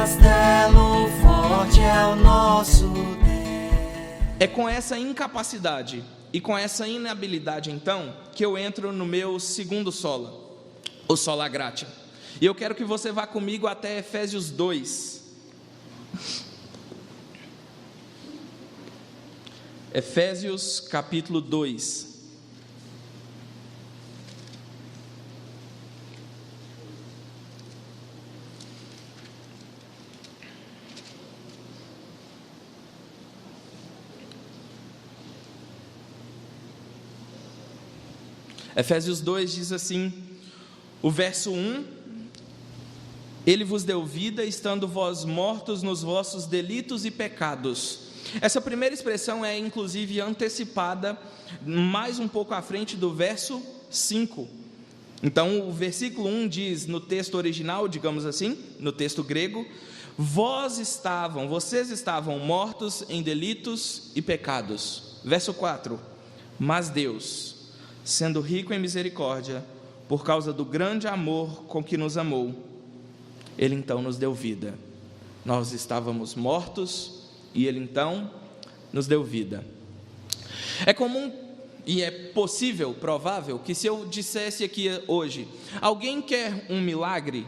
castelo forte é o nosso Deus. É com essa incapacidade e com essa inabilidade, então, que eu entro no meu segundo sola, o sola gratia. E eu quero que você vá comigo até Efésios 2. Efésios capítulo 2. Efésios 2 diz assim, o verso 1: Ele vos deu vida, estando vós mortos nos vossos delitos e pecados. Essa primeira expressão é inclusive antecipada mais um pouco à frente do verso 5. Então o versículo 1 diz, no texto original, digamos assim, no texto grego: vocês estavam mortos em delitos e pecados. Verso 4: Mas Deus, sendo rico em misericórdia, por causa do grande amor com que nos amou, Ele então nos deu vida. Nós estávamos mortos e Ele então nos deu vida. É comum e é possível, provável, que se eu dissesse aqui hoje, alguém quer um milagre,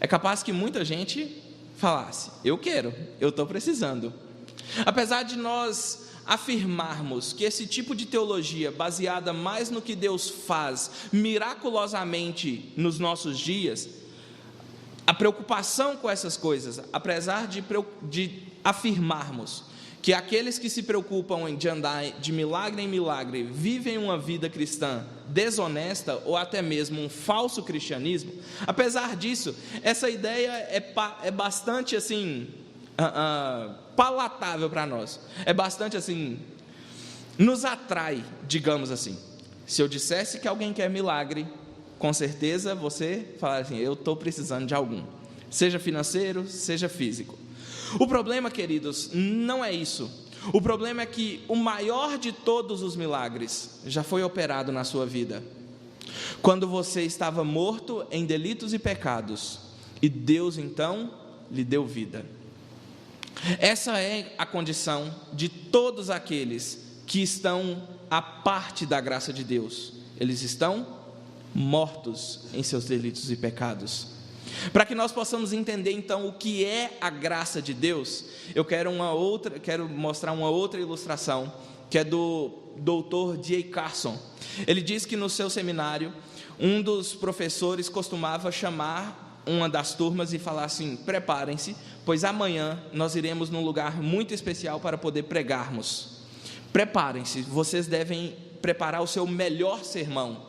é capaz que muita gente falasse, eu quero, eu estou precisando. Apesar de nós afirmarmos que esse tipo de teologia, baseada mais no que Deus faz miraculosamente nos nossos dias, a preocupação com essas coisas, apesar de afirmarmos que aqueles que se preocupam de andar de milagre em milagre vivem uma vida cristã desonesta ou até mesmo um falso cristianismo, apesar disso, essa ideia é bastante assim palatável para nós, é bastante assim, nos atrai, digamos assim. Se eu dissesse que alguém quer milagre, com certeza você falaria assim, eu estou precisando de algum, seja financeiro, seja físico. O problema, queridos, não é isso. O problema é que o maior de todos os milagres já foi operado na sua vida, quando você estava morto em delitos e pecados, e Deus então lhe deu vida. Essa é a condição de todos aqueles que estão à parte da graça de Deus. Eles estão mortos em seus delitos e pecados. Para que nós possamos entender então o que é a graça de Deus, eu quero mostrar uma outra ilustração, que é do Dr. D.A. Carson. Ele diz que no seu seminário, um dos professores costumava chamar uma das turmas e falar assim, preparem-se, pois amanhã nós iremos num lugar muito especial para poder pregarmos. Preparem-se, vocês devem preparar o seu melhor sermão.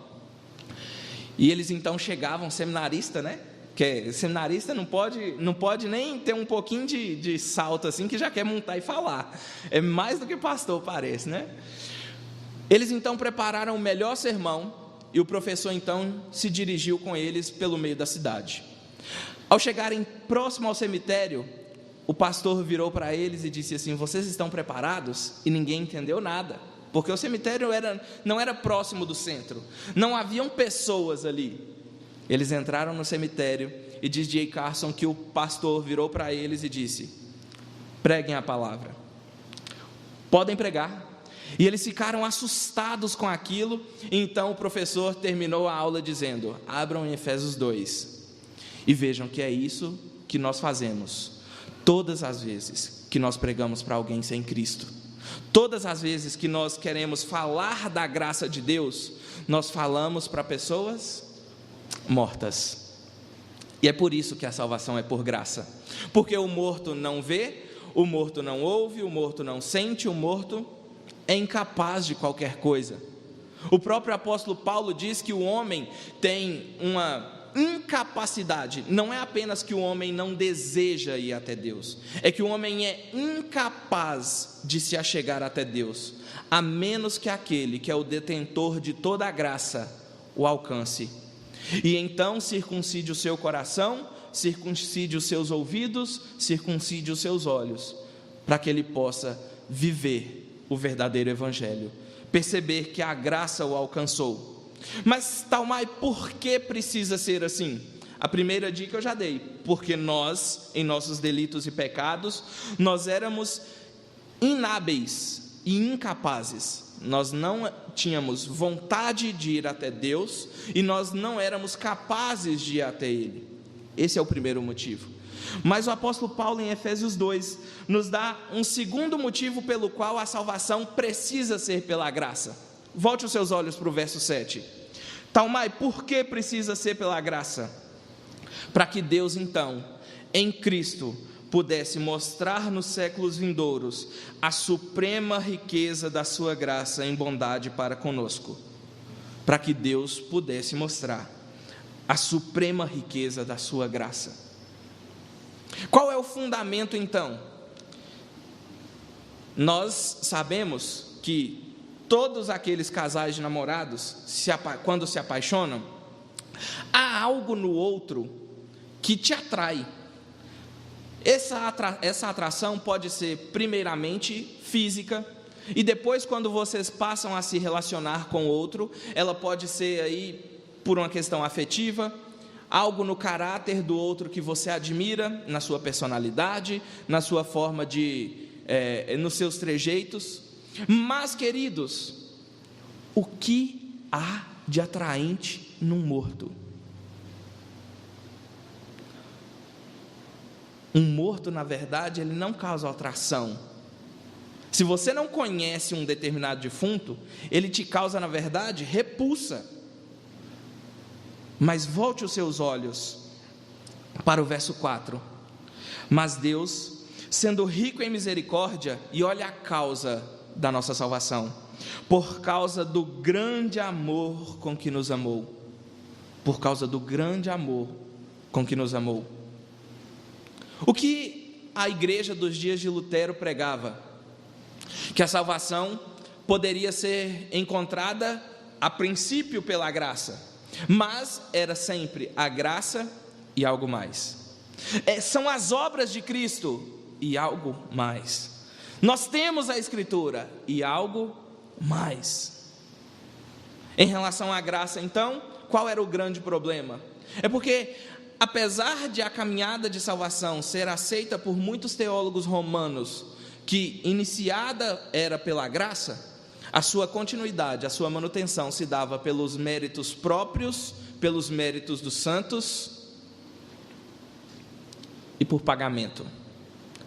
E eles então chegavam, seminarista, né? Que seminarista não pode nem ter um pouquinho de salto assim, que já quer montar e falar. É mais do que pastor, parece, né? Eles então prepararam o melhor sermão e o professor então se dirigiu com eles pelo meio da cidade. Ao chegarem próximo ao cemitério, o pastor virou para eles e disse assim, vocês estão preparados? E ninguém entendeu nada, porque o cemitério não era próximo do centro, não haviam pessoas ali. Eles entraram no cemitério e diz D.A. Carson que o pastor virou para eles e disse, preguem a palavra. Podem pregar. E eles ficaram assustados com aquilo, e então o professor terminou a aula dizendo, abram em Efésios 2 e vejam que é isso que nós fazemos todas as vezes que nós pregamos para alguém sem Cristo. Todas as vezes que nós queremos falar da graça de Deus, nós falamos para pessoas mortas. E é por isso que a salvação é por graça, porque o morto não vê, o morto não ouve, o morto não sente, o morto é incapaz de qualquer coisa. O próprio apóstolo Paulo diz que o homem tem uma incapacidade, não é apenas que o homem não deseja ir até Deus, é que o homem é incapaz de se achegar até Deus, a menos que aquele que é o detentor de toda a graça o alcance. E então circuncide o seu coração, circuncide os seus ouvidos, circuncide os seus olhos, para que ele possa viver o verdadeiro evangelho, perceber que a graça o alcançou. Mas, Talmai, por que precisa ser assim? A primeira dica eu já dei, porque nós, em nossos delitos e pecados, nós éramos inábeis e incapazes. Nós não tínhamos vontade de ir até Deus e nós não éramos capazes de ir até Ele. Esse é o primeiro motivo. Mas o apóstolo Paulo, em Efésios 2, nos dá um segundo motivo pelo qual a salvação precisa ser pela graça. Volte os seus olhos para o verso 7. Talmai, por que precisa ser pela graça? Para que Deus, então, em Cristo, pudesse mostrar nos séculos vindouros a suprema riqueza da sua graça em bondade para conosco. Para que Deus pudesse mostrar a suprema riqueza da sua graça. Qual é o fundamento, então? Nós sabemos que todos aqueles casais de namorados, quando se apaixonam, há algo no outro que te atrai. Essa atração pode ser primeiramente física, e depois, quando vocês passam a se relacionar com o outro, ela pode ser aí por uma questão afetiva, algo no caráter do outro que você admira, na sua personalidade, na sua forma nos seus trejeitos. Mas, queridos, o que há de atraente num morto? Um morto, na verdade, ele não causa atração. Se você não conhece um determinado defunto, ele te causa, na verdade, repulsa. Mas volte os seus olhos para o verso 4. Mas Deus, sendo rico em misericórdia, e olha a causa da nossa salvação, por causa do grande amor com que nos amou. Por causa do grande amor com que nos amou. O que a igreja dos dias de Lutero pregava? Que a salvação poderia ser encontrada a princípio pela graça, mas era sempre a graça e algo mais. São as obras de Cristo e algo mais. Nós temos a Escritura e algo mais. Em relação à graça, então, qual era o grande problema? É porque, apesar de a caminhada de salvação ser aceita por muitos teólogos romanos, que iniciada era pela graça, a sua continuidade, a sua manutenção se dava pelos méritos próprios, pelos méritos dos santos e por pagamento,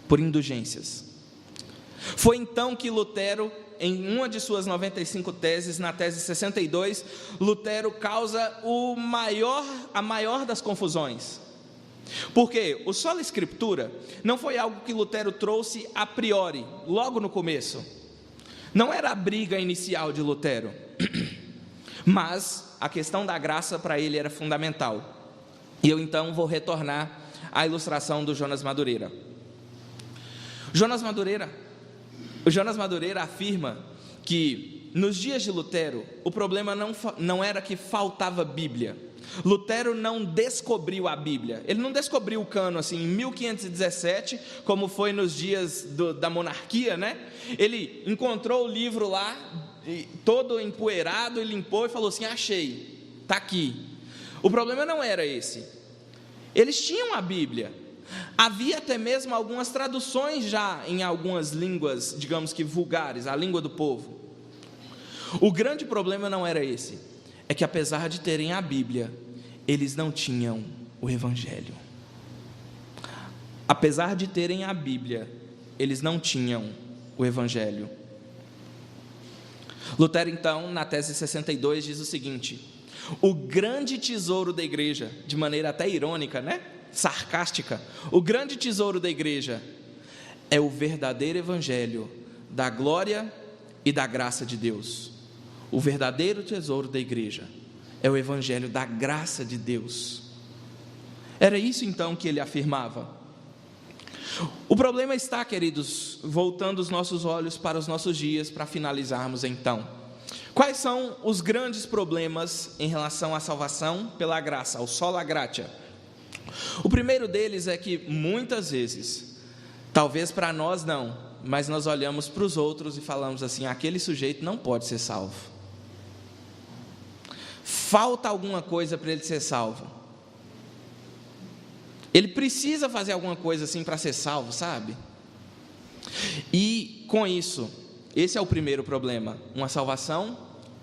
por indulgências. Foi então que Lutero, em uma de suas 95 teses, na tese 62, Lutero causa a maior das confusões. Porque o sola escritura não foi algo que Lutero trouxe a priori, logo no começo. Não era a briga inicial de Lutero, mas a questão da graça para ele era fundamental. E eu então vou retornar à ilustração do Jonas Madureira. O Jonas Madureira afirma que nos dias de Lutero o problema não era que faltava Bíblia. Lutero não descobriu a Bíblia, ele não descobriu o cano assim em 1517, como foi nos dias da monarquia, né? Ele encontrou o livro lá, todo empoeirado, e limpou e falou assim: achei, está aqui. O problema não era esse. Eles tinham a Bíblia, havia até mesmo algumas traduções já em algumas línguas, digamos que vulgares, a língua do povo. O grande problema não era esse, é que apesar de terem a Bíblia, eles não tinham o Evangelho. Apesar de terem a Bíblia, eles não tinham o Evangelho. Lutero, então, na tese 62, diz o seguinte: o grande tesouro da igreja, de maneira até irônica, né? Sarcástica, o grande tesouro da igreja é o verdadeiro Evangelho da glória e da graça de Deus. O verdadeiro tesouro da igreja é o Evangelho da graça de Deus. Era isso então que ele afirmava. O problema está, queridos, voltando os nossos olhos para os nossos dias, para finalizarmos então. Quais são os grandes problemas em relação à salvação pela graça, ao sola gratia? O primeiro deles é que muitas vezes, talvez para nós não, mas nós olhamos para os outros e falamos assim: aquele sujeito não pode ser salvo. Falta alguma coisa para ele ser salvo. Ele precisa fazer alguma coisa assim para ser salvo, sabe? E com isso, esse é o primeiro problema, uma salvação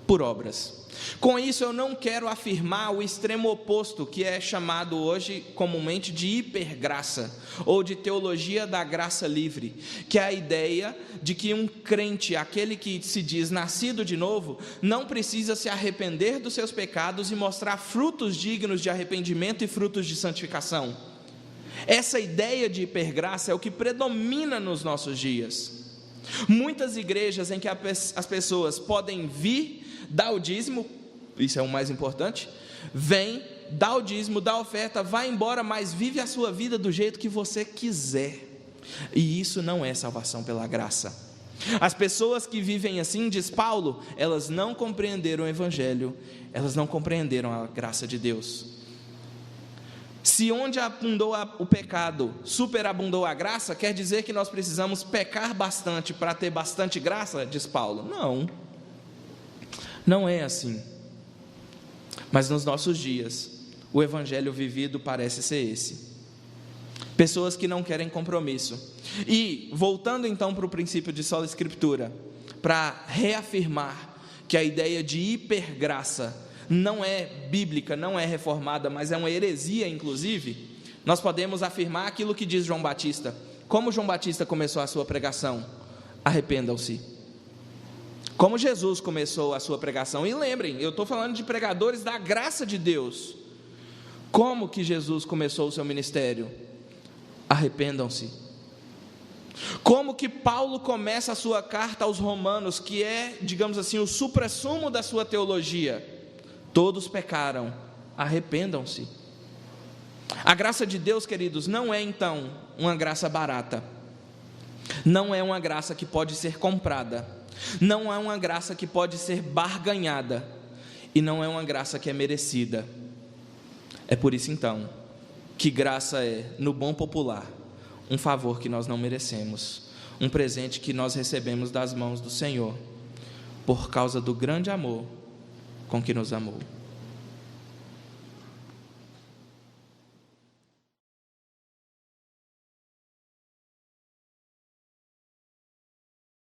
por obras. Com isso eu não quero afirmar o extremo oposto, que é chamado hoje comumente de hipergraça, ou de teologia da graça livre, que é a ideia de que um crente, aquele que se diz nascido de novo, não precisa se arrepender dos seus pecados e mostrar frutos dignos de arrependimento e frutos de santificação. Essa ideia de hipergraça é o que predomina nos nossos dias. Muitas igrejas em que as pessoas podem vir, dar o dízimo, isso é o mais importante, vem, dá o dízimo, dá a oferta, vai embora, mas vive a sua vida do jeito que você quiser, e isso não é salvação pela graça. As pessoas que vivem assim, diz Paulo, elas não compreenderam o Evangelho, elas não compreenderam a graça de Deus. Se onde abundou o pecado, superabundou a graça, quer dizer que nós precisamos pecar bastante para ter bastante graça, diz Paulo? Não, não é assim. Mas nos nossos dias, o evangelho vivido parece ser esse. Pessoas que não querem compromisso. E, voltando então para o princípio de sola escritura, para reafirmar que a ideia de hipergraça não é bíblica, não é reformada, mas é uma heresia inclusive, nós podemos afirmar aquilo que diz João Batista. Como João Batista começou a sua pregação? Arrependam-se. Como Jesus começou a sua pregação? E lembrem, eu estou falando de pregadores da graça de Deus. Como que Jesus começou o seu ministério? Arrependam-se. Como que Paulo começa a sua carta aos Romanos, que é, digamos assim, o suprassumo da sua teologia? Todos pecaram, arrependam-se. A graça de Deus, queridos, não é então uma graça barata, não é uma graça que pode ser comprada, não é uma graça que pode ser barganhada, e não é uma graça que é merecida. É por isso então que graça é, no bom popular, um favor que nós não merecemos, um presente que nós recebemos das mãos do Senhor, por causa do grande amor com que nos amou.